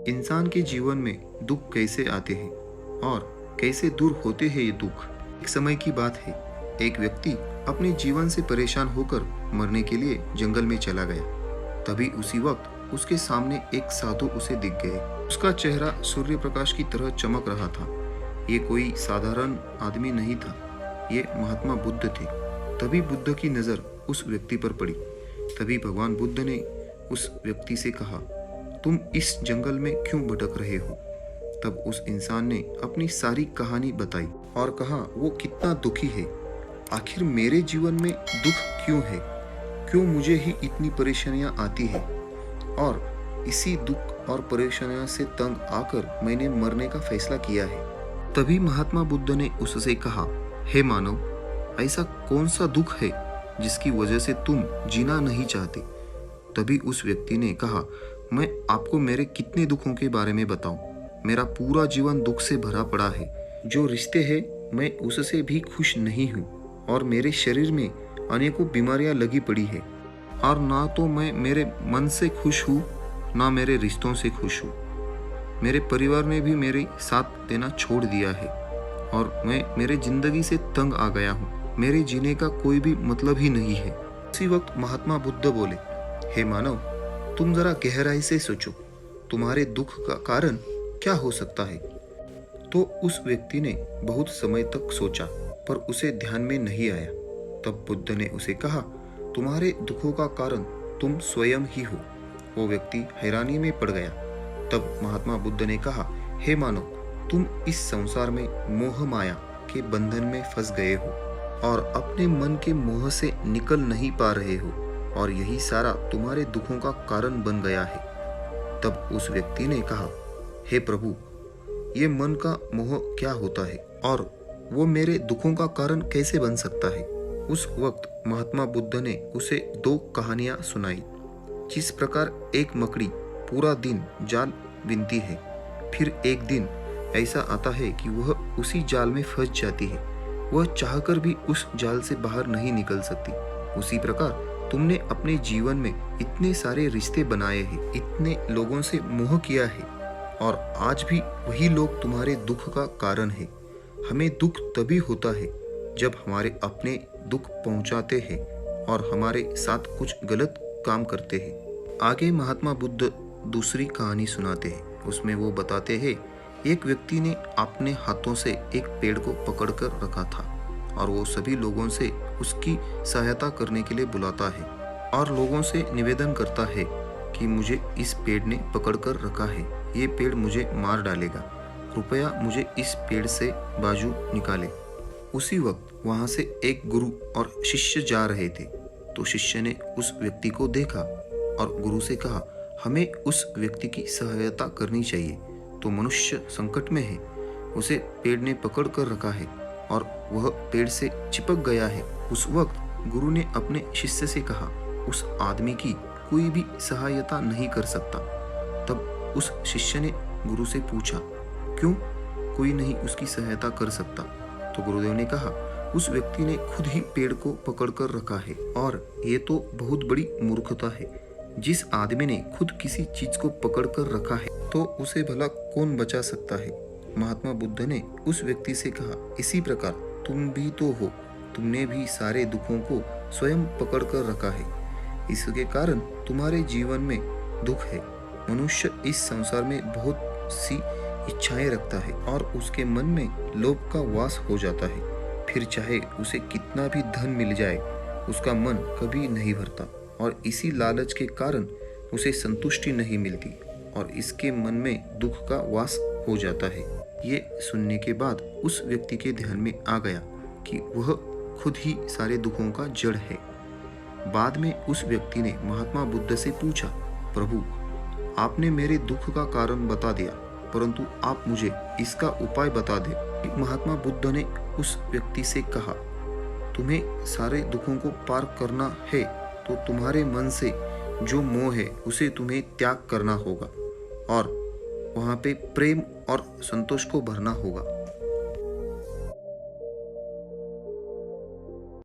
इंसान के जीवन में दुख कैसे आते हैं और कैसे दूर होते हैं ये दुख। एक समय की बात है, एक व्यक्ति अपने जीवन से परेशान होकर मरने के लिए जंगल में चला गया। तभी उसी वक्त उसके सामने एक साधु उसे दिख गए। उसका चेहरा सूर्य प्रकाश की तरह चमक रहा था। ये कोई साधारण आदमी नहीं था, ये महात्मा बुद्ध थे। तभी बुद्ध की नज़र उस व्यक्ति पर पड़ी। तभी भगवान बुद्ध ने उस व्यक्ति से कहा, तुम इस जंगल में क्यों भटक रहे हो? तब उस इंसान ने अपनी सारी कहानी बताई और कहा वो कितना दुखी है। आखिर मेरे जीवन में दुख क्यों है? क्यों मुझे ही इतनी परेशानियां आती है? और इसी दुख और परेशानियों से तंग आकर मैंने मरने का फैसला किया है। तभी महात्मा बुद्ध ने उससे कहा, हे मानव, ऐसा कौन सा दुख है जिसकी वजह से तुम जीना नहीं चाहते? तभी उस व्यक्ति ने कहा, मैं आपको मेरे कितने दुखों के बारे में बताऊं? मेरा पूरा जीवन दुख से भरा पड़ा है। जो रिश्ते हैं मैं उससे भी खुश नहीं हूँ और मेरे शरीर में अनेकों बीमारियां लगी पड़ी है। और ना तो मैं मेरे मन से खुश हूँ, ना मेरे रिश्तों से खुश हूँ। मेरे परिवार ने भी मेरे साथ देना छोड़ दिया है और मैं मेरे जिंदगी से तंग आ गया हूँ। मेरे जीने का कोई भी मतलब ही नहीं है। उसी वक्त महात्मा बुद्ध बोले, हे मानव, तुम जरा गहराई से सोचो, तुम्हारे दुख का कारण क्या हो सकता है? तो उस व्यक्ति ने बहुत समय तक सोचा, पर उसे ध्यान में नहीं आया। तब बुद्ध ने उसे कहा, तुम्हारे दुखों का कारण तुम स्वयं ही हो। वो व्यक्ति हैरानी में पड़ गया। तब महात्मा बुद्ध ने कहा, हे मानव, तुम इस संसार में मोह माया के बंधन में फंस गए हो और अपने मन के मोह से निकल नहीं पा रहे हो, और यही सारा तुम्हारे दुखों का कारण बन गया है। तब उस व्यक्ति ने कहा, हे प्रभु, ये मन का मोह क्या होता है और वो मेरे दुखों का कारण कैसे बन सकता है? उस वक्त महात्मा बुद्ध ने उसे दो कहानियां सुनाई। जिस प्रकार एक मकड़ी पूरा दिन जाल बिनती है, फिर एक दिन ऐसा आता है कि वह उसी जाल में फंस जाती है। वह चाहकर भी उस जाल से बाहर नहीं निकल सकती। उसी प्रकार तुमने अपने जीवन में इतने सारे रिश्ते बनाए हैं, इतने लोगों से मोह किया है, और आज भी वही लोग तुम्हारे दुख का कारण है। हमें दुख तभी होता है जब हमारे अपने दुख पहुंचाते हैं और हमारे साथ कुछ गलत काम करते हैं। आगे महात्मा बुद्ध दूसरी कहानी सुनाते हैं। उसमें वो बताते हैं, एक व्यक्ति ने अपने हाथों से एक पेड़ को पकड़कर रखा था और वो सभी लोगों से उसकी सहायता करने के लिए बुलाता है और लोगों से निवेदन करता है कि मुझे इस पेड़ ने पकड़कर रखा है, ये पेड़ मुझे मार डालेगा, कृपया मुझे इस पेड़ से बाजू निकाले। उसी वक्त वहां से एक गुरु और शिष्य जा रहे थे। तो शिष्य ने उस व्यक्ति को देखा और गुरु से कहा, हमें उस व्यक्ति की सहायता करनी चाहिए। तो मनुष्य संकट में है, उसे पेड़ ने पकड़ कर रखा है और वह पेड़ से चिपक गया है। उस वक्त गुरु ने अपने शिष्य से कहा, उस आदमी की कोई भी सहायता नहीं कर सकता। तब उस शिष्य ने गुरु से पूछा, क्यों कोई नहीं उसकी सहायता कर सकता? तो गुरुदेव ने कहा, उस व्यक्ति ने खुद ही पेड़ को पकड़कर रखा है और ये तो बहुत बड़ी मूर्खता है। जिस आदमी ने खुद किसी चीज को पकड़कर रखा है तो उसे भला कौन बचा सकता है? महात्मा बुद्ध ने उस व्यक्ति से कहा, इसी प्रकार तुम भी तो हो, तुमने भी सारे दुखों को स्वयं पकड़कर रखा है। इसके कारण तुम्हारे जीवन में दुख है। मनुष्य इस संसार में बहुत सी इच्छाएं रखता है और उसके मन में लोभ का वास हो जाता है। फिर चाहे उसे कितना भी धन मिल जाए, उसका मन कभी नहीं भरता और इसी लालच के कारण उसे संतुष्टि नहीं मिलती और इसके मन में दुख का वास हो जाता है। ये सुनने के बाद उस व्यक्ति के ध्यान में आ गया कि वह खुद ही सारे दुखों का जड़ है। बाद में उस व्यक्ति ने महात्मा बुद्ध से पूछा, प्रभु, आपने मेरे दुख का कारण बता दिया, परंतु आप मुझे इसका उपाय बता दें। महात्मा बुद्ध ने उस व्यक्ति से कहा, तुम्हें सारे दुखों को पार करना है तो तुम्हारे मन से जो मोह है उसे तुम्हें त्याग करना होगा और वहाँ पे प्रेम और संतोष को भरना होगा।